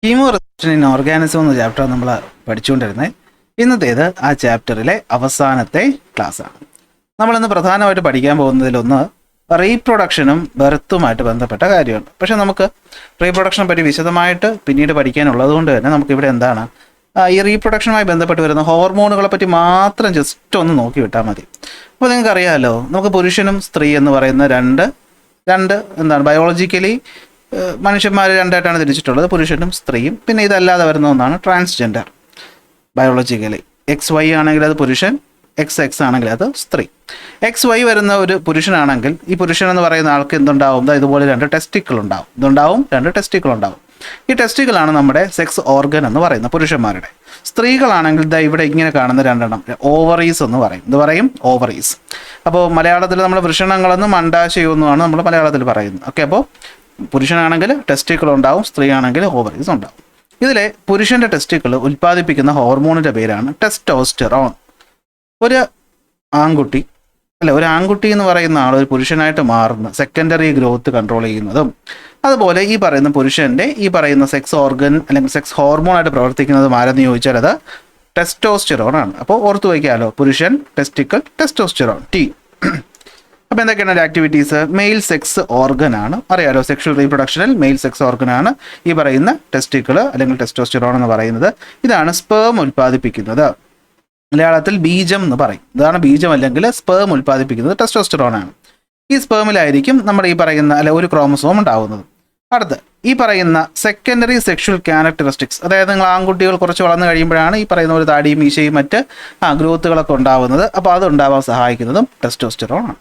Chemo resistance in organism എന്ന chapter നമ്മൾ പഠിച്ചുകൊണ്ടിരുന്നത്. ഇന്നത്തേത് ആ ചാപ്റ്ററിലെ അവസാനത്തെ ക്ലാസ്സാണ്. നമ്മളിന്ന് പ്രധാനമായിട്ട് പഠിക്കാൻ പോകുന്നതിലൊന്ന് റീപ്രൊഡക്ഷനും ബർത്തുമായിട്ട് ബന്ധപ്പെട്ട കാര്യമാണ്. പക്ഷേ നമുക്ക് റീപ്രൊഡക്ഷനെ പറ്റി വിശദമായിട്ട് പിന്നീട് പഠിക്കാനുള്ളത് കൊണ്ട് തന്നെ നമുക്കിവിടെ എന്താണ് ഈ റീപ്രൊഡക്ഷനുമായി ബന്ധപ്പെട്ട് വരുന്ന ഹോർമോണുകളെ പറ്റി മാത്രം ജസ്റ്റ് ഒന്ന് നോക്കി വിട്ടാൽ മതി. അപ്പോൾ നിങ്ങൾക്കറിയാമല്ലോ, നമുക്ക് പുരുഷനും സ്ത്രീ എന്ന് പറയുന്ന രണ്ട് എന്താണ് ബയോളജിക്കലി മനുഷ്യന്മാർ രണ്ടായിട്ടാണ് തിരിച്ചിട്ടുള്ളത്, പുരുഷനും സ്ത്രീയും. പിന്നെ ഇതല്ലാതെ വരുന്ന ഒന്നാണ് ട്രാൻസ്ജെൻഡർ. ബയോളജിക്കലി XY ആണെങ്കിൽ അത് പുരുഷൻ, XX ആണെങ്കിൽ അത് സ്ത്രീ. XY വരുന്ന ഒരു പുരുഷനാണെങ്കിൽ ഈ പുരുഷൻ എന്ന് പറയുന്ന ആൾക്ക് എന്തുണ്ടാവും? ഇതുപോലെ രണ്ട് ടെസ്റ്റിക്കിൾ ഉണ്ടാവും. ഈ ടെസ്റ്റിക്കിളാണ് നമ്മുടെ സെക്സ് ഓർഗൻ എന്ന് പറയുന്നത് പുരുഷന്മാരുടെ. സ്ത്രീകളാണെങ്കിൽ ഇവിടെ ഇങ്ങനെ കാണുന്ന രണ്ടെണ്ണം ഓവറീസ് എന്ന് പറയും. ഇത് പറയും ഓവറീസ്. അപ്പോൾ മലയാളത്തിൽ നമ്മൾ വൃഷണങ്ങളെന്നും അണ്ഡാശയമെന്നുമാണ് നമ്മൾ മലയാളത്തിൽ പറയുന്നത്. ഓക്കെ, അപ്പോൾ പുരുഷനാണെങ്കിൽ ടെസ്റ്റിക്കിൾ ഉണ്ടാവും, സ്ത്രീ ആണെങ്കിൽ ഓവറീസ് ഉണ്ടാവും. ഇതിലെ പുരുഷൻ്റെ ടെസ്റ്റിക്കിൾ ഉൽപ്പാദിപ്പിക്കുന്ന ഹോർമോണിൻ്റെ പേരാണ് ടെസ്റ്റോസ്റ്റെറോൺ. ഒരു ആൺകുട്ടി എന്ന് പറയുന്ന ആൾ ഒരു പുരുഷനായിട്ട് മാറുന്ന സെക്കൻഡറി ഗ്രോത്ത് കൺട്രോൾ ചെയ്യുന്നതും, അതുപോലെ ഈ പറയുന്ന പുരുഷൻ്റെ ഈ പറയുന്ന സെക്സ് ഓർഗൻ അല്ലെങ്കിൽ സെക്സ് ഹോർമോണായിട്ട് പ്രവർത്തിക്കുന്നതും ആരെന്ന് ചോദിച്ചാൽ അത് ടെസ്റ്റോസ്റ്റെറോൺ ആണ്. അപ്പോൾ ഓർത്ത് വയ്ക്കാമല്ലോ, പുരുഷൻ, ടെസ്റ്റിക്കിൾ, ടെസ്റ്റോസ്റ്റെറോൺ, T. അപ്പോൾ എന്തൊക്കെയാണ് ആക്ടിവിറ്റീസ്? മെയിൽ സെക്സ് ഓർഗൻ ആണ്, അറിയാലോ. സെക്ഷൽ റീപ്രൊഡക്ഷനിൽ മെയിൽ സെക്സ് ഓർഗൻ ആണ് ഈ പറയുന്ന ടെസ്റ്റിക്കിൾ അല്ലെങ്കിൽ ടെസ്റ്റോസ്റ്റെറോൺ എന്ന് പറയുന്നത്. ഇതാണ് സ്പേം ഉൽപ്പാദിപ്പിക്കുന്നത്. മലയാളത്തിൽ ബീജം എന്ന് പറയും. ഇതാണ് ബീജം അല്ലെങ്കിൽ സ്പേം ഉൽപ്പാദിപ്പിക്കുന്നത് ടെസ്റ്റോസ്റ്റെറോൺ ആണ്. ഈ സ്പേമിലായിരിക്കും നമ്മുടെ ഈ പറയുന്ന ഒരു ക്രോമസോം ഉണ്ടാവുന്നത്. അടുത്ത് ഈ പറയുന്ന സെക്കൻഡറി സെക്ഷൽ ക്യാരക്ടറിസ്റ്റിക്സ്, അതായത് നിങ്ങൾ ആൺകുട്ടികൾ കുറച്ച് വളർന്നു കഴിയുമ്പോഴാണ് ഈ പറയുന്ന ഒരു താടിയും മീശയും മറ്റ് ഗ്രോത്തുകളൊക്കെ ഉണ്ടാവുന്നത്. അപ്പോൾ അത് ഉണ്ടാവാൻ സഹായിക്കുന്നതും ടെസ്റ്റോസ്റ്റെറോൺ ആണ്.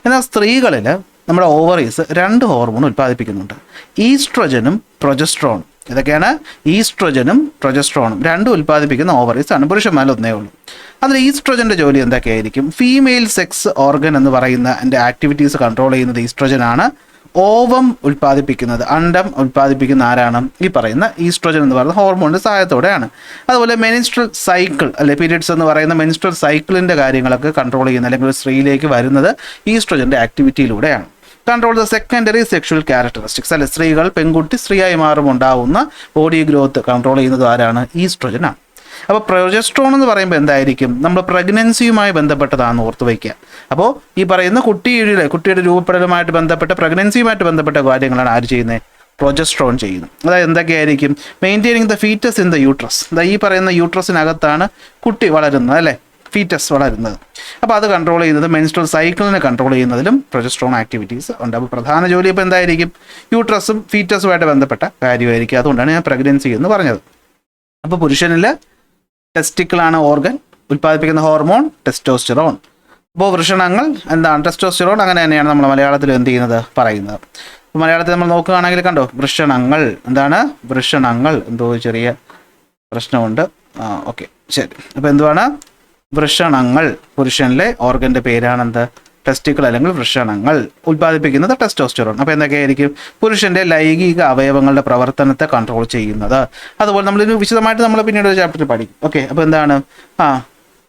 എന്നാൽ സ്ത്രീകളിൽ നമ്മുടെ ഓവറീസ് രണ്ട് ഹോർമോൺ ഉൽപ്പാദിപ്പിക്കുന്നുണ്ട്, ഈസ്ട്രജനും പ്രൊജസ്ട്രോണും. ഇതൊക്കെയാണ് ഈസ്ട്രജനും പ്രൊജസ്ട്രോണും രണ്ടും ഉൽപ്പാദിപ്പിക്കുന്ന ഓവറീസ് ആണ്. പുരുഷന്മാരിൽ ഒന്നേ ഉള്ളൂ. അതിൽ ഈസ്ട്രജൻ്റെ ജോലി എന്തൊക്കെയായിരിക്കും? ഫീമെയിൽ സെക്സ് ഓർഗൻ എന്ന് പറയുന്ന എൻ്റെ ആക്ടിവിറ്റീസ് കൺട്രോൾ ചെയ്യുന്നത് ഈസ്ട്രജനാണ്. ഓവം ഉൽപ്പാദിപ്പിക്കുന്നത്, അണ്ടം ഉൽപ്പാദിപ്പിക്കുന്ന ആരാണ്? ഈ പറയുന്ന ഈസ്ട്രോജൻ എന്ന് പറയുന്ന ഹോർമോണിൻ്റെ സഹായത്തോടെയാണ്. അതുപോലെ മെനിസ്ട്രൽ സൈക്കിൾ പീരിയഡ്സ് എന്ന് പറയുന്ന മെനിസ്ട്രൽ സൈക്കിളിൻ്റെ കാര്യങ്ങളൊക്കെ കൺട്രോൾ ചെയ്യുന്ന അല്ലെങ്കിൽ ഒരു സ്ത്രീയിലേക്ക് വരുന്നത് ഈസ്ട്രോജൻ്റെ ആക്ടിവിറ്റിയിലൂടെയാണ്. Control the secondary sexual characteristics, സ്ത്രീകൾ പെൺകുട്ടി സ്ത്രീയായി മാറുമുണ്ടാവുന്ന ബോഡി ഗ്രോത്ത് കൺട്രോൾ ചെയ്യുന്നത് ആരാണ്? ഈസ്ട്രോജനാണ്. അപ്പോൾ പ്രൊജസ്ട്രോൺ എന്ന് പറയുമ്പോൾ എന്തായിരിക്കും? നമ്മൾ പ്രഗ്നൻസിയുമായി ബന്ധപ്പെട്ടതാണെന്ന് ഓർത്ത് വയ്ക്കുക. അപ്പോൾ ഈ പറയുന്ന കുട്ടിയുടെ രൂപപ്പെടലുമായിട്ട് ബന്ധപ്പെട്ട പ്രഗ്നൻസിയുമായിട്ട് ബന്ധപ്പെട്ട കാര്യങ്ങളാണ് ആര് ചെയ്യുന്നത്? പ്രൊജസ്ട്രോൺ ചെയ്യുന്നത്. അതായത് എന്തൊക്കെയായിരിക്കും? Maintaining the foetus in the uterus. ഈ പറയുന്ന യൂട്രസിനകത്താണ് കുട്ടി വളരുന്നത്, ഫീറ്റസ് വളരുന്നത്. അപ്പോൾ അത് കൺട്രോൾ ചെയ്യുന്നത്, മെൻസ്ട്രൽ സൈക്കിളിനെ കൺട്രോൾ ചെയ്യുന്നതിലും പ്രൊജസ്ട്രോൺ ആക്ടിവിറ്റീസ് ഉണ്ട്. അപ്പോൾ പ്രധാന ജോലി ഇപ്പോൾ എന്തായിരിക്കും? യൂട്രസും ഫീറ്റസുമായിട്ട് ബന്ധപ്പെട്ട കാര്യമായിരിക്കും. അതുകൊണ്ടാണ് ഞാൻ പ്രഗ്നൻസി എന്ന് പറഞ്ഞത്. അപ്പോൾ പുരുഷനിൽ ടെസ്റ്റിക്കിളാണ് ഓർഗൻ, ഉൽപ്പാദിപ്പിക്കുന്ന ഹോർമോൺ ടെസ്റ്റോസ്റ്റെറോൺ. അപ്പോൾ വൃഷണങ്ങൾ എന്താണ്? ടെസ്റ്റോസ്റ്റെറോൺ. അങ്ങനെ തന്നെയാണ് നമ്മൾ മലയാളത്തിൽ എന്ത് ചെയ്യുന്നത്, പറയുന്നത്. അപ്പോൾ മലയാളത്തിൽ നമ്മൾ നോക്കുകയാണെങ്കിൽ കണ്ടോ, വൃഷണങ്ങൾ എന്താണ്? വൃഷണങ്ങൾ എന്തോ ചെറിയ പ്രശ്നമുണ്ട്. ഓക്കെ, ശരി. അപ്പോൾ എന്തുവാണ്? വൃഷണങ്ങൾ. പുരുഷനിലെ ഓർഗൻ്റെ പേരാണെന്ത്? ടെസ്റ്റിക്കിൾ അല്ലെങ്കിൽ വൃഷണങ്ങൾ. ഉൽപ്പാദിപ്പിക്കുന്നത് ടെസ്റ്റോസ്റ്റെറോൺ. അപ്പോൾ എന്തൊക്കെയായിരിക്കും? പുരുഷൻ്റെ ലൈംഗിക അവയവങ്ങളുടെ പ്രവർത്തനത്തെ കൺട്രോൾ ചെയ്യുന്നത്. അതുപോലെ നമ്മളിത് വിശദമായിട്ട് നമ്മൾ പിന്നീട് ഒരു ചാപ്റ്ററിൽ പഠിക്കും. ഓക്കെ, അപ്പോൾ എന്താണ്?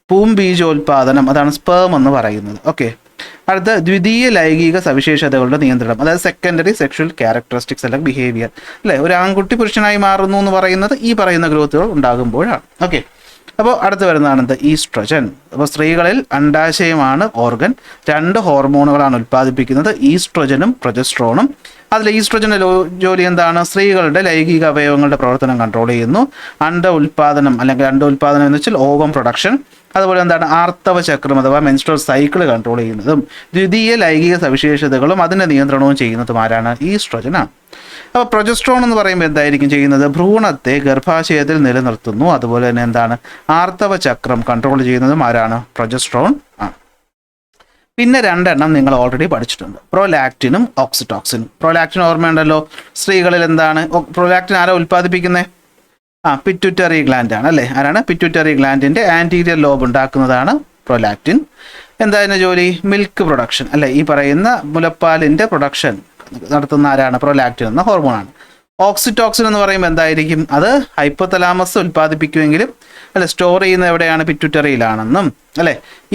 പൂംബീജോൽപാദനം, അതാണ് സ്പേം എന്ന് പറയുന്നത്. ഓക്കെ, അടുത്ത ദ്വിതീയ ലൈംഗിക സവിശേഷതകളുടെ നിയന്ത്രണം, അതായത് സെക്കൻഡറി സെക്ഷൽ ക്യാരക്ടറിസ്റ്റിക്സ് അല്ലെങ്കിൽ ബിഹേവിയർ. ഒരു ആൺകുട്ടി പുരുഷനായി മാറുന്നു എന്ന് പറയുന്നത് ഈ പറയുന്ന ഗ്രോത്തുകൾ ഉണ്ടാകുമ്പോഴാണ്. ഓക്കെ, അപ്പോൾ അടുത്ത് വരുന്നതാണ് ഈസ്ട്രജൻ. അപ്പോൾ സ്ത്രീകളിൽ അണ്ഡാശയമാണ് ഓർഗൻ. രണ്ട് ഹോർമോണുകളാണ് ഉൽപ്പാദിപ്പിക്കുന്നത്, ഈസ്ട്രജനും പ്രൊജസ്ട്രോണും. അതിൽ ഈസ്ട്രജൻ്റെ ജോലി എന്താണ്? സ്ത്രീകളുടെ ലൈംഗിക അവയവങ്ങളുടെ പ്രവർത്തനം കൺട്രോൾ ചെയ്യുന്നു. അണ്ട ഉൽപ്പാദനം എന്ന് വെച്ചാൽ ഓവം പ്രൊഡക്ഷൻ. അതുപോലെ എന്താണ്? ആർത്തവ ചക്രം അഥവാ മെൻസ്ട്രൽ സൈക്കിൾ കൺട്രോൾ ചെയ്യുന്നതും ദ്വിതീയ ലൈംഗിക സവിശേഷതകളും അതിൻ്റെ നിയന്ത്രണവും ചെയ്യുന്നതും ആരാണ്? ഈസ്ട്രജനാണ്. അപ്പോൾ പ്രൊജസ്ട്രോൺ എന്ന് പറയുമ്പോൾ എന്തായിരിക്കും ചെയ്യുന്നത്? ഭ്രൂണത്തെ ഗർഭാശയത്തിൽ നിലനിർത്തുന്നു. അതുപോലെ തന്നെ എന്താണ്? ആർത്തവ ചക്രം കൺട്രോൾ ചെയ്യുന്നതും ആരാണ്? പ്രൊജസ്ട്രോൺ ആണ്. പിന്നെ രണ്ടെണ്ണം നിങ്ങൾ ഓൾറെഡി പഠിച്ചിട്ടുണ്ട്, പ്രൊലാക്റ്റിനും ഓക്സിറ്റോക്സിനും. പ്രൊലാക്റ്റിൻ ഓർമ്മയുണ്ടല്ലോ, സ്ത്രീകളിൽ എന്താണ്? പ്രൊലാക്റ്റിൻ ആരാ ഉൽപ്പാദിപ്പിക്കുന്നത്? പിറ്റ്യൂട്ടറി ഗ്ലാൻഡ് ആണ്, ആരാണ്? പിറ്റ്യൂട്ടറി ഗ്ലാൻഡിൻ്റെ ആൻറ്റീരിയർ ലോബ് ഉണ്ടാക്കുന്നതാണ് പ്രൊലാക്റ്റിൻ. എന്താ അതിൻ്റെ ജോലി? മിൽക്ക് പ്രൊഡക്ഷൻ, ഈ പറയുന്ന മുലപ്പാലിൻ്റെ പ്രൊഡക്ഷൻ നടത്തുന്ന ആരാണ്? പ്രൊലാക്റ്റിൻ എന്ന ഹോർമോണാണ്. ഓക്സിറ്റോക്സിൻ എന്ന് പറയുമ്പോൾ എന്തായിരിക്കും? അത് ഹൈപ്പോതലാമസ് ഉൽപ്പാദിപ്പിക്കുമെങ്കിലും സ്റ്റോർ ചെയ്യുന്നത് എവിടെയാണ്? പിറ്റ്യൂട്ടറിയിലാണെന്നും.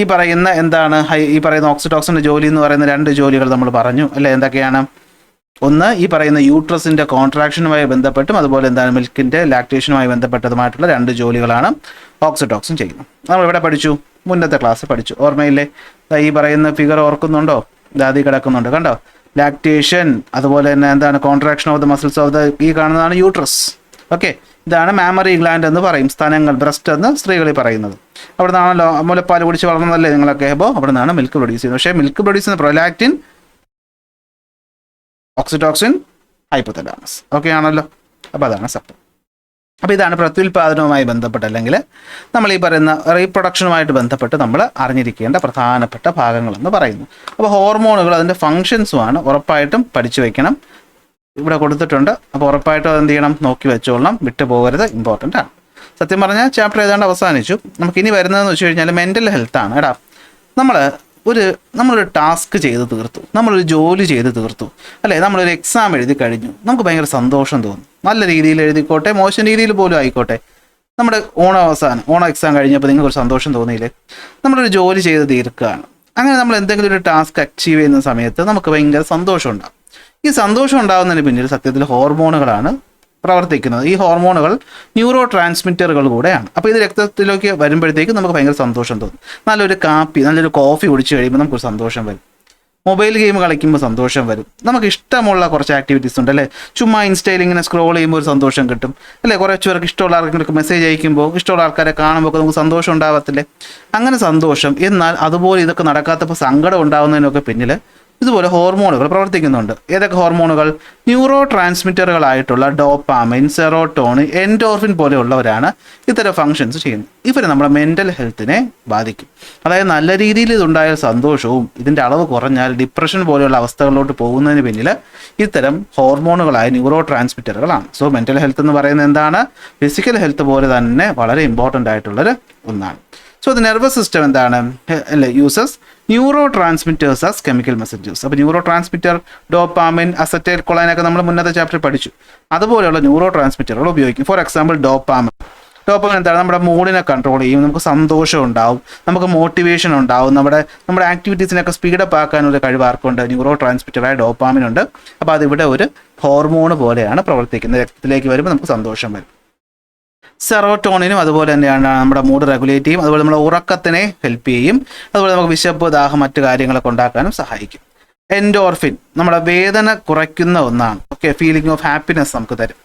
ഈ പറയുന്ന എന്താണ്? ഈ പറയുന്ന ഓക്സിറ്റോക്സിൻ്റെ ജോലി എന്ന് പറയുന്ന രണ്ട് ജോലികൾ നമ്മൾ പറഞ്ഞു, എന്തൊക്കെയാണ്? ഒന്ന് ഈ പറയുന്ന യൂട്രസിൻ്റെ കോൺട്രാക്ഷനുമായി ബന്ധപ്പെട്ടും അതുപോലെ എന്താണ് മിൽക്കിൻ്റെ ലാക്ടേഷനുമായി ബന്ധപ്പെട്ടതുമായിട്ടുള്ള 2 ജോലികളാണ് ഓക്സിറ്റോക്സിൻ ചെയ്യുന്നത്. നമ്മൾ ഇവിടെ പഠിച്ചു, മുന്നത്തെ ക്ലാസ് പഠിച്ചു, ഓർമ്മയില്ലേ? ഈ പറയുന്ന ഫിഗർ ഓർക്കുന്നുണ്ടോ? ഇതാദ്യം കിടക്കുന്നുണ്ട്, കണ്ടോ? ലാക്ടേഷൻ, അതുപോലെ തന്നെ എന്താണ് contraction of the muscles of the, ഈ കാണുന്നതാണ് യൂട്രസ്. ഓക്കെ, ഇതാണ് മാമറി ഗ്ലാൻഡ് എന്ന് പറയും, സ്തനങ്ങൾ, ബ്രസ്റ്റ് എന്ന് സ്ത്രീകളിൽ പറയുന്നത്. അവിടെ നിന്നാണല്ലോ മുലപ്പാൽ കുടിച്ച് വളർന്നതല്ലേ നിങ്ങളൊക്കെ. അപ്പോൾ അവിടെ നിന്നാണ് മിൽക്ക് പ്രൊഡ്യൂസ് ചെയ്യുന്നത്. പക്ഷേ മിൽക്ക് പ്രൊഡ്യൂസ് ചെയ്യുന്ന പ്രൊലാക്റ്റിൻ, ഓക്സിറ്റോക്സിൻ, ഹൈപ്പോതലാമസ്. ഓക്കെ ആണല്ലോ. അപ്പോൾ അതാണ് സപ്പ്. അപ്പോൾ ഇതാണ് പ്രത്യുൽപാദനവുമായി ബന്ധപ്പെട്ട് അല്ലെങ്കിൽ നമ്മൾ ഈ പറയുന്ന റീപ്രൊഡക്ഷനുമായിട്ട് ബന്ധപ്പെട്ട് നമ്മൾ അറിഞ്ഞിരിക്കേണ്ട പ്രധാനപ്പെട്ട ഭാഗങ്ങളെന്ന് പറയുന്നു. അപ്പോൾ ഹോർമോണുകൾ അതിൻ്റെ ഫങ്ഷൻസുമാണ്, ഉറപ്പായിട്ടും പഠിച്ചു വയ്ക്കണം. ഇവിടെ കൊടുത്തിട്ടുണ്ട്. അപ്പോൾ ഉറപ്പായിട്ടും അതെന്ത് ചെയ്യണം, നോക്കി വെച്ചോളണം, വിട്ടു പോകരുത്, ഇമ്പോർട്ടൻ്റ് ആണ്. സത്യം പറഞ്ഞാൽ ചാപ്റ്റർ ഏതാണ്ട് അവസാനിച്ചു. നമുക്കിനി വരുന്നതെന്ന് വെച്ച് കഴിഞ്ഞാൽ മെൻ്റൽ ഹെൽത്താണ്. എടാ, നമ്മളൊരു ടാസ്ക് ചെയ്ത് തീർത്തു, നമ്മളൊരു ജോലി ചെയ്ത് തീർത്തു, അല്ലേ? നമ്മളൊരു എക്സാം എഴുതി കഴിഞ്ഞു, നമുക്ക് ഭയങ്കര സന്തോഷം തോന്നും. നല്ല രീതിയിൽ എഴുതിക്കോട്ടെ, മോശം രീതിയിൽ പോലും ആയിക്കോട്ടെ. നമ്മുടെ ഓണം എക്സാം കഴിഞ്ഞപ്പോൾ നിങ്ങൾക്കൊരു സന്തോഷം തോന്നിയില്ലേ? നമ്മളൊരു ജോലി ചെയ്ത് തീർക്കുകയാണ്. അങ്ങനെ നമ്മൾ എന്തെങ്കിലും ഒരു ടാസ്ക് അച്ചീവ് ചെയ്യുന്ന സമയത്ത് നമുക്ക് ഭയങ്കര സന്തോഷം ഉണ്ടാകും. ഈ സന്തോഷം ഉണ്ടാകുന്നതിന് പിന്നിൽ സത്യത്തിൽ ഹോർമോണുകളാണ് പ്രവർത്തിക്കുന്നത്. ഈ ഹോർമോണുകൾ ന്യൂറോ ട്രാൻസ്മിറ്ററുകൾ കൂടെയാണ്. അപ്പോൾ ഇത് രക്തത്തിലേക്ക് വരുമ്പോഴത്തേക്ക് നമുക്ക് ഭയങ്കര സന്തോഷം തോന്നും. നല്ലൊരു കോഫി കുടിച്ച് കഴിയുമ്പോൾ നമുക്കൊരു സന്തോഷം വരും. മൊബൈൽ ഗെയിം കളിക്കുമ്പോൾ സന്തോഷം വരും. നമുക്ക് ഇഷ്ടമുള്ള കുറച്ച് ആക്ടിവിറ്റീസ് ഉണ്ട്, അല്ലേ? ചുമ്മാ ഇൻസ്റ്റയിൽ ഇങ്ങനെ സ്ക്രോൾ ചെയ്യുമ്പോൾ ഒരു സന്തോഷം കിട്ടും, അല്ലേ? കുറച്ച് പേർക്ക് ഇഷ്ടമുള്ള ആർക്കെങ്കിലും മെസ്സേജ് അയക്കുമ്പോൾ, ഇഷ്ടമുള്ള ആൾക്കാരെ കാണുമ്പോൾ നമുക്ക് സന്തോഷം ഉണ്ടാകത്തില്ലേ? അങ്ങനെ സന്തോഷം. എന്നാൽ അതുപോലെ ഇതൊക്കെ നടക്കാത്തപ്പോൾ സങ്കടം ഉണ്ടാകുന്നതിനൊക്കെ പിന്നിൽ ഇതുപോലെ ഹോർമോണുകൾ പ്രവർത്തിക്കുന്നുണ്ട്. ഏതൊക്കെ ഹോർമോണുകൾ? ന്യൂറോ ട്രാൻസ്മിറ്ററുകളായിട്ടുള്ള ഡോപ്പാമിൻ, സെറോട്ടോണിൻ, എൻഡോർഫിൻ പോലെയുള്ളവരാണ് ഇത്തരം ഫങ്ഷൻസ് ചെയ്യുന്നത്. ഇവർ നമ്മുടെ മെൻ്റൽ ഹെൽത്തിനെ ബാധിക്കും. അതായത് നല്ല രീതിയിൽ ഇതുണ്ടായ സന്തോഷവും ഇതിൻ്റെ അളവ് കുറഞ്ഞാൽ ഡിപ്രഷൻ പോലെയുള്ള അവസ്ഥകളിലോട്ട് പോകുന്നതിന് പിന്നിൽ ഇത്തരം ഹോർമോണുകളായ ന്യൂറോ ട്രാൻസ്മിറ്ററുകളാണ്. സോ മെൻ്റൽ ഹെൽത്ത് എന്ന് പറയുന്നത് എന്താണ്? ഫിസിക്കൽ ഹെൽത്ത് പോലെ തന്നെ വളരെ ഇമ്പോർട്ടൻ്റ് ആയിട്ടുള്ളൊരു ഒന്നാണ്. സോ ദ നെർവസ് സിസ്റ്റം എന്താണ്? അല്ലേ, uses neuro transmitters as chemical messengers. അപ്പോൾ ന്യൂറോ ട്രാൻസ്മിറ്റർ, ഡോപ്പാമിൻ, അസറ്റൈൽ കൊളൈനൊക്കെ നമ്മൾ മുന്നത്തെ ചാപ്റ്ററിൽ പഠിച്ചു. അതുപോലെയുള്ള ന്യൂറോ ട്രാൻസ്മിറ്ററുകൾ ഉപയോഗിക്കും. ഫോർ എക്സാമ്പിൾ ഡോപ്പാമിൻ എന്താണ്? നമ്മുടെ മൂഡിനെ കൺട്രോൾ ചെയ്യും, നമുക്ക് സന്തോഷം ഉണ്ടാവും, നമുക്ക് മോട്ടിവേഷൻ ഉണ്ടാവും, നമ്മുടെ ആക്ടിവിറ്റീസിനൊക്കെ സ്പീഡപ്പ് ആക്കാനൊരു കഴിവ് ആർക്കുണ്ട്? ന്യൂറോ ട്രാൻസ്മിറ്ററായ ഡോപ്പാമിൻ ഉണ്ട്. അപ്പോൾ അതിവിടെ ഒരു ഹോർമോൺ പോലെയാണ് പ്രവർത്തിക്കുന്നത്. രക്തത്തിലേക്ക് വരുമ്പോൾ നമുക്ക് സന്തോഷം വരും. സെറോട്ടോണിനും അതുപോലെ തന്നെയാണ് നമ്മുടെ മൂഡ് റെഗുലേറ്റ് ചെയ്യും, അതുപോലെ നമ്മുടെ ഉറക്കത്തിനെ ഹെൽപ്പ് ചെയ്യും, അതുപോലെ നമുക്ക് വിശപ്പ്, ദാഹം, മറ്റു കാര്യങ്ങളൊക്കെ ഉണ്ടാക്കാനും സഹായിക്കും. എൻഡോർഫിൻ നമ്മുടെ വേദന കുറയ്ക്കുന്ന ഒന്നാണ്. ഓക്കെ, ഫീലിംഗ് ഓഫ് ഹാപ്പിനെസ് നമുക്ക് തരും.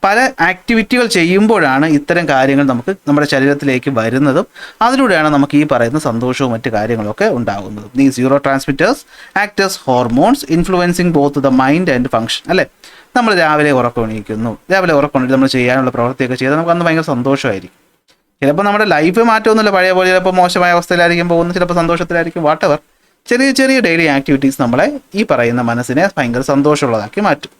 പല ആക്ടിവിറ്റികൾ ചെയ്യുമ്പോഴാണ് ഇത്തരം കാര്യങ്ങൾ നമുക്ക് നമ്മുടെ ശരീരത്തിലേക്ക് വരുന്നതും അതിലൂടെയാണ് നമുക്ക് ഈ പറയുന്ന സന്തോഷവും മറ്റു കാര്യങ്ങളൊക്കെ ഉണ്ടാകുന്നതും. These neurotransmitters act as hormones influencing both the mind and function. അല്ലേ, നമ്മൾ രാവിലെ ഉറക്കമെണീക്കുന്നു, രാവിലെ ഉറക്കമെണീറ്റ് നമ്മൾ ചെയ്യാനുള്ള പ്രവൃത്തിയൊക്കെ ചെയ്താൽ നമുക്ക് അന്ന് ഭയങ്കര സന്തോഷമായിരിക്കും. ചിലപ്പോൾ നമ്മുടെ ലൈഫ് മാറ്റമൊന്നുമില്ല, പഴയ പോലെ ചിലപ്പോൾ മോശമായ അവസ്ഥയിലായിരിക്കും പോകുന്നത്, ചിലപ്പോൾ സന്തോഷത്തിലായിരിക്കും. വാട്ടെവർ, ചെറിയ ചെറിയ ഡെയിലി ആക്ടിവിറ്റീസ് നമ്മളെ ഈ പറയുന്ന മനസ്സിനെ ഭയങ്കര സന്തോഷമുള്ളതാക്കി മാറ്റും.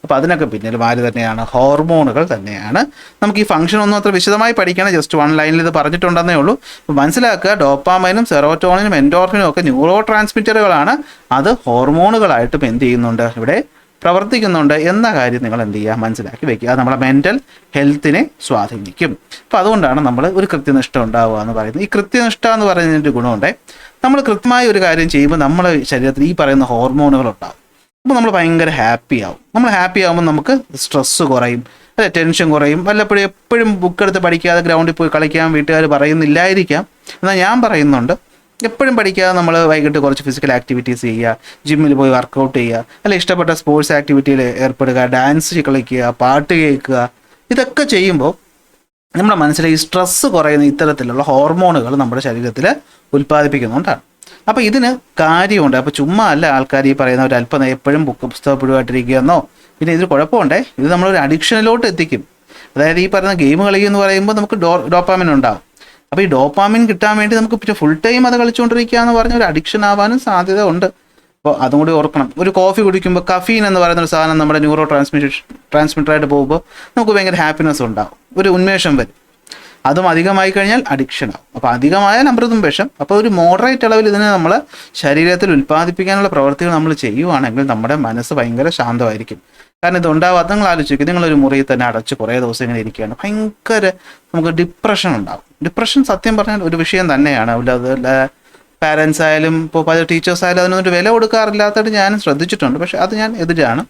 അപ്പോൾ അതിനൊക്കെ പിന്നിൽ ആര് തന്നെയാണ്? ഹോർമോണുകൾ തന്നെയാണ്. നമുക്ക് ഈ ഫംഗ്ഷൻ ഒന്നും അത്ര വിശദമായി പഠിക്കണം, ജസ്റ്റ് 1 ലൈനിൽ ഇത് പറഞ്ഞിട്ടുണ്ടെന്നേ ഉള്ളൂ. അപ്പോൾ മനസ്സിലാക്കുക, ഡോപ്പാമൈനും സെറോട്ടോണിനും എൻഡോർഫിനും ഒക്കെ ന്യൂറോ ട്രാൻസ്മിറ്ററുകളാണ്. അത് ഹോർമോണുകളായിട്ടും എന്ത് ചെയ്യുന്നുണ്ട്? ഇവിടെ പ്രവർത്തിക്കുന്നുണ്ട് എന്ന കാര്യം നിങ്ങൾ എന്ത് ചെയ്യുക? മനസ്സിലാക്കി വെക്കുക. അത് നമ്മളെ മെൻ്റൽ ഹെൽത്തിനെ സ്വാധീനിക്കും. അപ്പോൾ അതുകൊണ്ടാണ് നമ്മൾ ഒരു കൃത്യനിഷ്ഠ ഉണ്ടാവുക എന്ന് പറയുന്നത്. ഈ കൃത്യനിഷ്ഠ എന്ന് പറയുന്നതിൻ്റെ ഗുണമുണ്ട്, നമ്മൾ കൃത്യമായ ഒരു കാര്യം ചെയ്യുമ്പോൾ നമ്മുടെ ശരീരത്തിൽ ഈ പറയുന്ന ഹോർമോണുകൾ ഉണ്ടാകും. അപ്പോൾ നമ്മൾ ഭയങ്കര ഹാപ്പി ആവും. നമ്മൾ ഹാപ്പി ആകുമ്പോൾ നമുക്ക് സ്ട്രെസ്സ് കുറയും, അല്ലെ, ടെൻഷൻ കുറയും. വല്ലപ്പോഴും എപ്പോഴും ബുക്ക് എടുത്ത് പഠിക്കാതെ ഗ്രൗണ്ടിൽ പോയി കളിക്കാൻ വീട്ടുകാർ പറയുന്നില്ലായിരിക്കാം, എന്നാൽ ഞാൻ പറയുന്നുണ്ട്, എപ്പോഴും പഠിക്കാതെ നമ്മൾ വൈകിട്ട് കുറച്ച് ഫിസിക്കൽ ആക്ടിവിറ്റീസ് ചെയ്യുക, ജിമ്മിൽ പോയി വർക്കൗട്ട് ചെയ്യുക, അല്ലെ ഇഷ്ടപ്പെട്ട സ്പോർട്സ് ആക്ടിവിറ്റിയിൽ ഏർപ്പെടുക, ഡാൻസ് കളിക്കുക, പാട്ട് കേൾക്കുക. ഇതൊക്കെ ചെയ്യുമ്പോൾ നമ്മുടെ മനസ്സിലെ ഈ സ്ട്രെസ്സ് കുറയുന്ന ഇത്തരത്തിലുള്ള ഹോർമോണുകൾ നമ്മുടെ ശരീരത്തിൽ ഉൽപ്പാദിപ്പിക്കുന്നുണ്ടാണ്. അപ്പോൾ ഇതിന് കാര്യമുണ്ട്. അപ്പോൾ ചുമ്മാ അല്ല ആൾക്കാർ ഈ പറയുന്ന ഒരു അല്പം എപ്പോഴും പുസ്തകപ്പെടുവായിട്ടിരിക്കുകയെന്നോ. പിന്നെ ഇതിന് കുഴപ്പമുണ്ടേ, ഇത് നമ്മളൊരു അഡിക്ഷനിലോട്ട് എത്തിക്കും. അതായത് ഈ പറയുന്ന ഗെയിം കളിക്കുക പറയുമ്പോൾ നമുക്ക് ഡോപ്പാമിൻ ഉണ്ടാവും. അപ്പോൾ ഈ ഡോപ്പാമിൻ കിട്ടാൻ വേണ്ടി നമുക്ക് പിന്നെ ഫുൾ ടൈം അത് കളിച്ചുകൊണ്ടിരിക്കുക എന്ന് പറഞ്ഞ ഒരു അഡിക്ഷൻ ആവാനും സാധ്യത ഉണ്ട്. അപ്പോൾ അതും കൂടി ഓർക്കണം. ഒരു കോഫി കുടിക്കുമ്പോൾ കഫീൻ എന്ന് പറയുന്ന ഒരു സാധനം നമ്മുടെ ന്യൂറോ ട്രാൻസ്മിറ്ററായിട്ട് പോകുമ്പോൾ നമുക്ക് ഭയങ്കര ഹാപ്പിനെസ് ഉണ്ടാവും, ഒരു ഉന്മേഷം വരും. അതും അധികമായി കഴിഞ്ഞാൽ അഡിക്ഷൻ ആവും. അപ്പോൾ അധികമായാൽ അമൃതും വിഷം. അപ്പോൾ ഒരു മോഡറേറ്റ് അളവിൽ ഇതിനെ നമ്മൾ ശരീരത്തിൽ ഉൽപ്പാദിപ്പിക്കാനുള്ള പ്രവൃത്തികൾ നമ്മൾ ചെയ്യുവാണെങ്കിൽ നമ്മുടെ മനസ്സ് ഭയങ്കര ശാന്തമായിരിക്കും. കാരണം ഇതുണ്ടാവാത്ത നിങ്ങൾ ആലോചിക്കും, നിങ്ങളൊരു മുറിയിൽ തന്നെ അടച്ച് കുറേ ദിവസം ഇങ്ങനെ ഇരിക്കുകയാണ്, ഭയങ്കര നമുക്ക് ഡിപ്രഷൻ ഉണ്ടാകും. ഡിപ്രഷൻ സത്യം പറഞ്ഞാൽ ഒരു വിഷയം തന്നെയാണ്. പാരൻസ് ആയാലും ഇപ്പോൾ പല ടീച്ചേഴ്സ് ആയാലും അതിനൊരു വില കൊടുക്കാറില്ലാത്തതായിട്ട് ഞാൻ ശ്രദ്ധിച്ചിട്ടുണ്ട്. പക്ഷേ അത് ഞാൻ എതിരാണ്.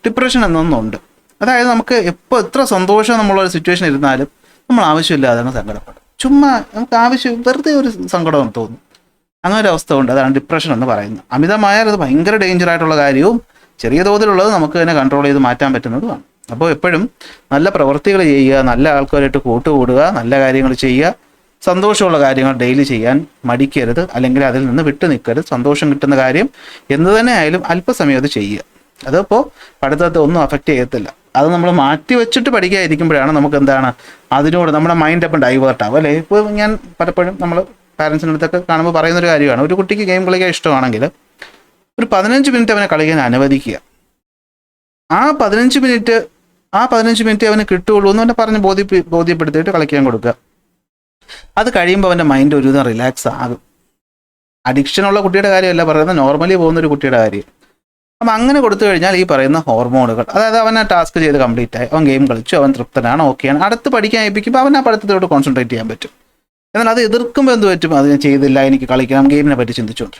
ഡിപ്രഷൻ എന്നൊന്നുണ്ട്. അതായത് നമുക്ക് എപ്പോൾ എത്ര സന്തോഷം നമ്മളൊരു സിറ്റുവേഷൻ ഇരുന്നാലും നമ്മൾ ആവശ്യമില്ലാതാണ് സങ്കടപ്പെടും. ചുമ്മാ നമുക്ക് വെറുതെ ഒരു സങ്കടം തോന്നും. അങ്ങനെ ഒരു അവസ്ഥ ഉണ്ട്. അതാണ് ഡിപ്രഷൻ എന്ന് പറയുന്നത്. അമിതമായാൽ അത് ഭയങ്കര ഡേഞ്ചർ ആയിട്ടുള്ള കാര്യവും ചെറിയ തോതിലുള്ളത് നമുക്ക് തന്നെ കൺട്രോൾ ചെയ്ത് മാറ്റാൻ പറ്റുന്നതുമാണ്. അപ്പോൾ എപ്പോഴും നല്ല പ്രവൃത്തികൾ ചെയ്യുക, നല്ല ആൾക്കാരായിട്ട് കൂട്ടുകൂടുക, നല്ല കാര്യങ്ങൾ ചെയ്യുക, സന്തോഷമുള്ള കാര്യങ്ങൾ ഡെയിലി ചെയ്യാൻ മടിക്കരുത്, അല്ലെങ്കിൽ അതിൽ നിന്ന് വിട്ടു നിൽക്കരുത്. സന്തോഷം കിട്ടുന്ന കാര്യം എന്ത് തന്നെ ആയാലും അല്പസമയം അത് ചെയ്യുക. അതിപ്പോൾ പഠിത്തത്തെ ഒന്നും അഫക്റ്റ് ചെയ്യത്തില്ല. അത് നമ്മൾ മാറ്റി വെച്ചിട്ട് പഠിക്കാതിരിക്കുമ്പോഴാണ് നമുക്ക് എന്താണ് അതിനോട് നമ്മുടെ മൈൻഡ് അപ്പം ഡൈവേർട്ട് ആവും അല്ലേ. ഇപ്പോൾ ഞാൻ പലപ്പോഴും നമ്മൾ പാരൻസിൻ്റെ അടുത്തൊക്കെ കാണുമ്പോൾ പറയുന്നൊരു കാര്യമാണ്, ഒരു കുട്ടിക്ക് ഗെയിം കളിക്കാൻ ഇഷ്ടമാണെങ്കിൽ ഒരു 15 മിനിറ്റ് അവനെ കളിക്കാൻ അനുവദിക്കുക. ആ 15 മിനിറ്റ് അവന് കിട്ടുകയുള്ളൂ എന്ന് അവനെ പറഞ്ഞ് ബോധ്യപ്പെടുത്തിയിട്ട് കളിക്കാൻ കൊടുക്കുക. അത് കഴിയുമ്പോൾ അവൻ്റെ മൈൻഡ് ഒരുവിധം റിലാക്സ് ആകും. അഡിക്ഷനുള്ള കുട്ടിയുടെ കാര്യമല്ല പറയുന്നത്, നോർമലി പോകുന്നൊരു കുട്ടിയുടെ കാര്യം. അപ്പം അങ്ങനെ കൊടുത്തു കഴിഞ്ഞാൽ ഈ പറയുന്ന ഹോർമോണുകൾ, അതായത് അവൻ ആ ടാസ്ക് ചെയ്ത് കംപ്ലീറ്റ് ആയി, അവൻ ഗെയിം കളിച്ചു, അവൻ തൃപ്തനാണ്, ഓക്കെയാണ്, അടുത്ത് പഠിക്കാൻ ഏൽപ്പിക്കുമ്പോൾ അവൻ ആ പഠിത്തത്തോട് കോൺസെൻട്രേറ്റ് ചെയ്യാൻ പറ്റും. എന്നാൽ അത് എതിർക്കുമ്പോൾ എന്ത് പറ്റും, അത് ഞാൻ ചെയ്തില്ല, എനിക്ക് കളിക്കണം, ഗെയിമിനെ പറ്റി ചിന്തിച്ചുകൊണ്ട്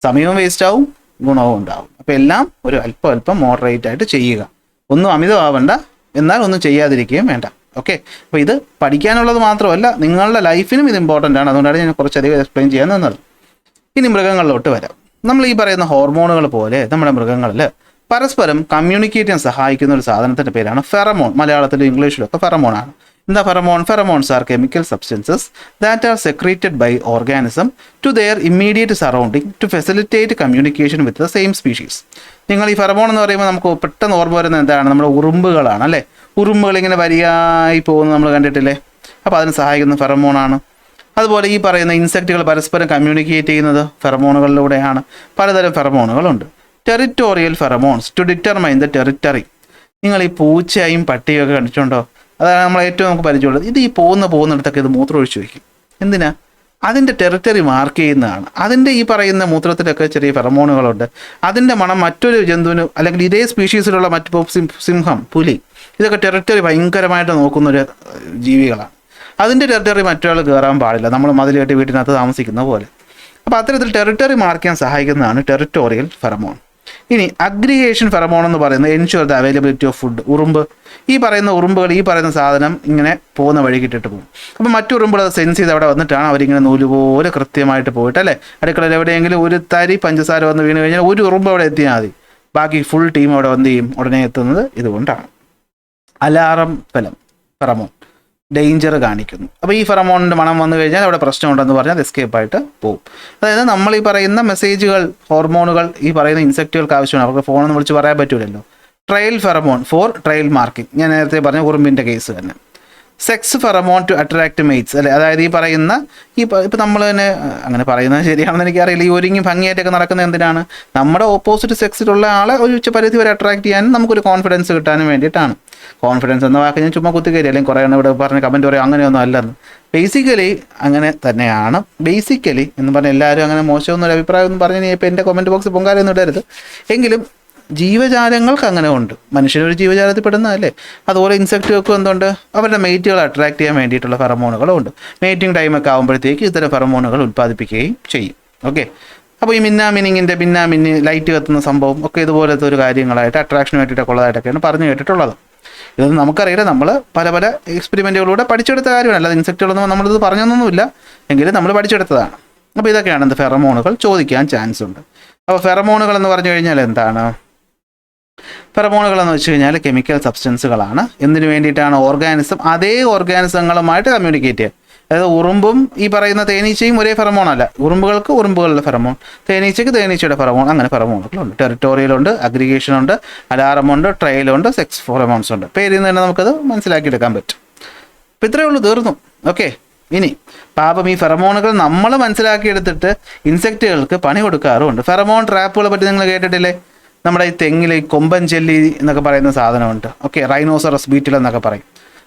സമയവും വേസ്റ്റ് ആവും, ഗുണവും ഉണ്ടാവും. അപ്പോൾ എല്ലാം ഒരു അല്പം മോഡറേറ്റ് ആയിട്ട് ചെയ്യുക. ഒന്നും അമിതമാവണ്ട, എന്നാൽ ഒന്നും ചെയ്യാതിരിക്കുകയും വേണ്ട. ഓക്കെ. അപ്പോൾ ഇത് പഠിക്കാനുള്ളത് മാത്രമല്ല, നിങ്ങളുടെ ലൈഫിനും ഇത് ഇമ്പോർട്ടൻ്റ് ആണ്. അതുകൊണ്ടാണ് ഞാൻ കുറച്ചധികം എക്സ്പ്ലെയിൻ ചെയ്യാൻ നിന്നത്. ഇനി മൃഗങ്ങളിലോട്ട് വരാം. നമ്മൾ ഈ പറയുന്ന ഹോർമോണുകൾ പോലെ നമ്മുടെ മൃഗങ്ങളിൽ പരസ്പരം കമ്മ്യൂണിക്കേറ്റ് ചെയ്യാൻ സഹായിക്കുന്ന ഒരു സാധനത്തിൻ്റെ പേരാണ് ഫെറമോൺ. മലയാളത്തിലും ഇംഗ്ലീഷിലും ഒക്കെ ഫെറമോണാണ്. എന്താ pheromone? Pheromones are chemical substances that are secreted by organism to their immediate surrounding to facilitate communication with the same species. നിങ്ങൾ ഈ ഫെറമോൺ എന്ന് പറയുമ്പോൾ നമുക്ക് പെട്ടെന്ന് ഓർമ്മ വരുന്നത് എന്താണ്? നമ്മുടെ ഉറുമ്പുകളാണ് അല്ലേ. ഉറുമ്പുകൾ ഇങ്ങനെ വരിയായി പോകുന്നത് നമ്മൾ കണ്ടിട്ടില്ലേ. അപ്പോൾ അതിന് സഹായിക്കുന്ന ഫെറമോണാണ്. അതുപോലെ ഈ പറയുന്ന ഇൻസെക്റ്റുകൾ പരസ്പരം കമ്മ്യൂണിക്കേറ്റ് ചെയ്യുന്നത് ഫെറമോണുകളിലൂടെയാണ്. പലതരം ഫെറമോണുകളുണ്ട്. Territorial pheromones to determine the territory. നിങ്ങൾ ഈ പൂച്ചയും പട്ടിയും ഒക്കെ കണ്ടിട്ടുണ്ടോ? അതാണ് നമ്മൾ ഏറ്റവും നമുക്ക് പരിചയമുള്ളത്. ഇത് ഈ പോകുന്നിടത്തൊക്കെ ഇത് മൂത്രമൊഴിച്ച് വയ്ക്കും. എന്തിനാ? അതിൻ്റെ ടെറിറ്ററി മാർക്ക് ചെയ്യുന്നതാണ്. അതിൻ്റെ ഈ പറയുന്ന മൂത്രത്തിലൊക്കെ ചെറിയ ഫെറമോണുകളുണ്ട്. അതിൻ്റെ മണം മറ്റൊരു ജന്തുവിന് അല്ലെങ്കിൽ ഇതേ സ്പീഷീസിലുള്ള മറ്റു സിംഹം, പുലി, ഇതൊക്കെ ടെറിറ്ററി ഭയങ്കരമായിട്ട് നോക്കുന്നൊരു ജീവികളാണ്. അതിൻ്റെ ടെറിറ്ററി മറ്റൊരാൾ കയറാൻ പാടില്ല, നമ്മൾ മതിൽ കെട്ടി വീട്ടിനകത്ത് താമസിക്കുന്ന പോലെ. അപ്പോൾ അത്തരത്തിൽ ടെറിറ്ററി മാർക്ക് ചെയ്യാൻ സഹായിക്കുന്നതാണ് ടെറിറ്റോറിയൽ ഫെറമോൺ. ഇനി അഗ്രിഗേഷൻ ഫെറമോൺ എന്ന് പറയുന്നത് ensure the availability of food. ഉറുമ്പ്, ഈ പറയുന്ന ഉറുമ്പുകൾ ഈ പറയുന്ന സാധനം ഇങ്ങനെ പോകുന്ന വഴി കിട്ടിട്ട് പോകും. അപ്പോൾ മറ്റു ഉറുമ്പുകൾ അത് സെൻസ് ചെയ്ത് അവിടെ വന്നിട്ടാണ് അവരിങ്ങനെ നൂലുപോലെ കൃത്യമായിട്ട് പോയിട്ട് അല്ലേ, അടുക്കളയിൽ എവിടെയെങ്കിലും ഒരു തരി പഞ്ചസാര വന്ന് വീണ് കഴിഞ്ഞാൽ ഒരു ഉറുമ്പ് അവിടെ എത്തിയാൽ മതി, ബാക്കി ഫുൾ ടീം അവിടെ വന്ന് ചെയ്യും ഉടനെ എത്തുന്നത് ഇതുകൊണ്ടാണ്. അലാറം ഫെറമോൺ ഡേഞ്ചർ കാണിക്കുന്നു. അപ്പോൾ ഈ ഫെറമോണിൻ്റെ മണം വന്നു കഴിഞ്ഞാൽ അവിടെ പ്രശ്നമുണ്ടെന്ന് പറഞ്ഞാൽ എസ്കേപ്പായിട്ട് പോകും. അതായത് നമ്മൾ ഈ പറയുന്ന മെസ്സേജുകൾ, ഹോർമോണുകൾ ഈ പറയുന്ന ഇൻസെക്റ്റുകൾക്ക് ആവശ്യമാണ്. അവർക്ക് ഫോണൊന്നും വിളിച്ച് പറയാൻ പറ്റില്ലല്ലോ. Trail pheromone for trail marking, ഞാൻ നേരത്തെ പറഞ്ഞ ഉറുമ്പിൻ്റെ കേസ് തന്നെ. Sex pheromone to attract mates അല്ലേ. അതായത് ഈ പറയുന്ന ഇപ്പം നമ്മൾ തന്നെ അങ്ങനെ പറയുന്നത് ശരിയാണെന്ന് എനിക്കറിയില്ല. ഈ ഒരുങ്ങി ഭംഗിയായിട്ടൊക്കെ നടക്കുന്നത് എന്തിനാണ്? നമ്മുടെ ഓപ്പോസിറ്റ് സെക്സിലുള്ള ആളെ ഒരു പരിധി വരെ അട്രാക്ട് ചെയ്യാനും നമുക്കൊരു കോൺഫിഡൻസ് കിട്ടാനും വേണ്ടിയിട്ടാണ്. കോൺഫിഡൻസ് എന്ന വാക്ക് ഞാൻ ചുമ്മാ കുത്തിക്കയറി അല്ലെങ്കിൽ കുറേ ഇവിടെ പറഞ്ഞ കമൻറ്റ് പറയും അങ്ങനെയൊന്നും അല്ലെന്ന്. ബേസിക്കലി അങ്ങനെ തന്നെയാണ്. ബേസിക്കലി എന്ന് പറഞ്ഞാൽ എല്ലാവരും അങ്ങനെ മോശമൊന്നും ഒരു അഭിപ്രായം ഒന്നും പറഞ്ഞ് ഇപ്പോൾ എൻ്റെ കമൻറ്റ് ബോക്സ് പൊങ്കാലൊന്നും ഇടരുത്. എങ്കിലും ജീവജാലങ്ങൾക്ക് അങ്ങനെ ഉണ്ട്. മനുഷ്യനൊരു ജീവജാലത്തിൽ പെടുന്നതല്ലേ. അതുപോലെ ഇൻസെക്റ്റുകൾക്കും എന്തുണ്ട്? അവരുടെ മെയ്റ്റുകളെ അട്രാക്ട് ചെയ്യാൻ വേണ്ടിയിട്ടുള്ള ഫെറമോണുകളും ഉണ്ട്. മേറ്റിംഗ് ടൈമൊക്കെ ആകുമ്പോഴത്തേക്ക് ഇത്തരം ഫെറമോണുകൾ ഉൽപ്പാദിപ്പിക്കുകയും ചെയ്യും. ഓക്കെ. അപ്പോൾ ഈ മിന്നാമിന്നി ലൈറ്റ് കത്തുന്ന സംഭവം ഒക്കെ ഇതുപോലത്തെ ഒരു കാര്യങ്ങളായിട്ട് അട്രാക്ഷന് വേണ്ടിയിട്ടൊക്കെ ഉള്ളതായിട്ടൊക്കെയാണ് പറഞ്ഞു കേട്ടിട്ടുള്ളത്. ഇതൊന്നും നമുക്കറിയില്ല, നമ്മൾ പല എക്സ്പെരിമെൻറ്റുകളിലൂടെ പഠിച്ചെടുത്ത കാര്യമാണ്. അല്ലാതെ ഇൻസെക്റ്റുകളൊന്നും നമ്മളിത് പറഞ്ഞൊന്നുമില്ല, എങ്കിലും നമ്മൾ പഠിച്ചെടുത്തതാണ്. അപ്പോൾ ഇതൊക്കെയാണ് എന്ത് ഫെറമോണുകൾ ചോദിക്കാൻ ചാൻസ് ഉണ്ട്. അപ്പോൾ ഫെറമോണുകൾ എന്ന് പറഞ്ഞു കഴിഞ്ഞാൽ എന്താണ്? ഫെറമോണുകൾ എന്ന് വെച്ച് കഴിഞ്ഞാൽ കെമിക്കൽ സബ്സ്റ്റൻസുകളാണ്. എന്തിനു വേണ്ടിയിട്ടാണ്? അതേ ഓർഗാനിസങ്ങളുമായിട്ട് കമ്മ്യൂണിക്കേറ്റ് ചെയ്യുക. അതായത് ഉറുമ്പും ഈ പറയുന്ന തേനീച്ചയും ഒരേ ഫെറമോണല്ല. ഉറുമ്പുകൾക്ക് ഉറുമ്പുകളുടെ ഫെറമോൺ, തേനീച്ചയ്ക്ക് തേനീച്ചയുടെ ഫെറമോൺ, അങ്ങനെ ഫെറമോണുകളുണ്ട്. ടെറിറ്റോറിയലുണ്ട്, അഗ്രിഗേഷനുണ്ട്, അലാറമുണ്ട്, ട്രയലുണ്ട്, സെക്സ് ഫെറമോൺസ് ഉണ്ട്. പേരിൽ നിന്ന് തന്നെ നമുക്കത് മനസ്സിലാക്കിയെടുക്കാൻ പറ്റും. അപ്പോൾ ഇത്രയേ ഉള്ളൂ, തീർന്നു. ഓക്കെ. ഇനി പാപം ഈ ഫെറമോണുകൾ നമ്മൾ മനസ്സിലാക്കിയെടുത്തിട്ട് ഇൻസെക്റ്റുകൾക്ക് പണി കൊടുക്കാറുമുണ്ട്. ഫെറമോൺ ട്രാപ്പുകളെ പറ്റി നിങ്ങൾ കേട്ടിട്ടില്ലേ? നമ്മുടെ ഈ തെങ്ങിൽ ഈ കൊമ്പൻ ചെല്ലി എന്നൊക്കെ പറയുന്ന സാധനമുണ്ട്. ഓക്കെ. റൈനോസറസ് ബീറ്റിൽ എന്നൊക്കെ പറയും.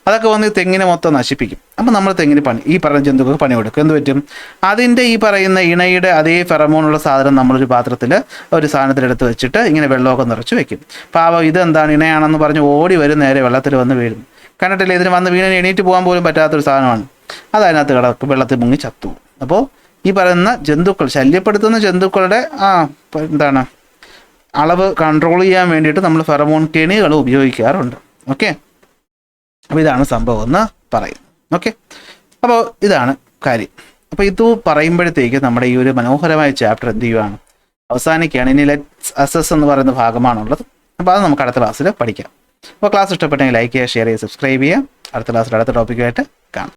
അതൊക്കെ വന്ന് തെങ്ങിനെ മൊത്തം നശിപ്പിക്കും. അപ്പം നമ്മൾ തെങ്ങിന് ഈ പറയുന്ന ജന്തുക്കൾക്ക് പണി കൊടുക്കും. എന്ത് പറ്റും? അതിൻ്റെ ഈ പറയുന്ന ഇണയുടെ അതേ ഫെറമോണുള്ള സാധനം നമ്മളൊരു പാത്രത്തിൽ ഒരു സാധനത്തിലെടുത്ത് വെച്ചിട്ട് ഇങ്ങനെ വെള്ളമൊക്കെ നിറച്ച് വെക്കും. പാവം ഇതെന്താണ് ഇണയാണെന്ന് പറഞ്ഞ് ഓടി വരും, നേരെ വെള്ളത്തിൽ വന്ന് വീഴും. കണ്ടിട്ടില്ലേ? ഇതിന് വന്ന് വീണിന് എണീറ്റ് പോകാൻ പോലും പറ്റാത്തൊരു സാധനമാണ്. അത് അതിനകത്ത് വെള്ളത്തിൽ മുങ്ങി ചത്തു. അപ്പോൾ ഈ പറയുന്ന ജന്തുക്കൾ, ശല്യപ്പെടുത്തുന്ന ജന്തുക്കളുടെ എന്താണ് അളവ് കൺട്രോൾ ചെയ്യാൻ വേണ്ടിയിട്ട് നമ്മൾ ഫെറമോൺ കെണികൾ ഉപയോഗിക്കാറുണ്ട്. ഓക്കെ, അപ്പോൾ ഇതാണ് സംഭവം എന്ന് പറയുന്നത്. ഓക്കെ, അപ്പോൾ ഇതാണ് കാര്യം. അപ്പോൾ ഇത് പറയുമ്പോഴത്തേക്ക് നമ്മുടെ ഈ ഒരു മനോഹരമായ ചാപ്റ്റർ എന്ത് ചെയ്യുകയാണ്, അവസാനിക്കുകയാണ്. ഇനി ലെറ്റ്സ് അസസ് എന്ന് പറയുന്ന ഭാഗമാണുള്ളത്. അപ്പോൾ അത് നമുക്ക് അടുത്ത ക്ലാസ്സിൽ പഠിക്കാം. അപ്പോൾ ക്ലാസ് ഇഷ്ടപ്പെട്ടെങ്കിൽ ലൈക്ക് ചെയ്യുക, ഷെയർ ചെയ്യുക, സബ്സ്ക്രൈബ് ചെയ്യുക. അടുത്ത ക്ലാസ്സിൽ അടുത്ത ടോപ്പിക്കുമായിട്ട്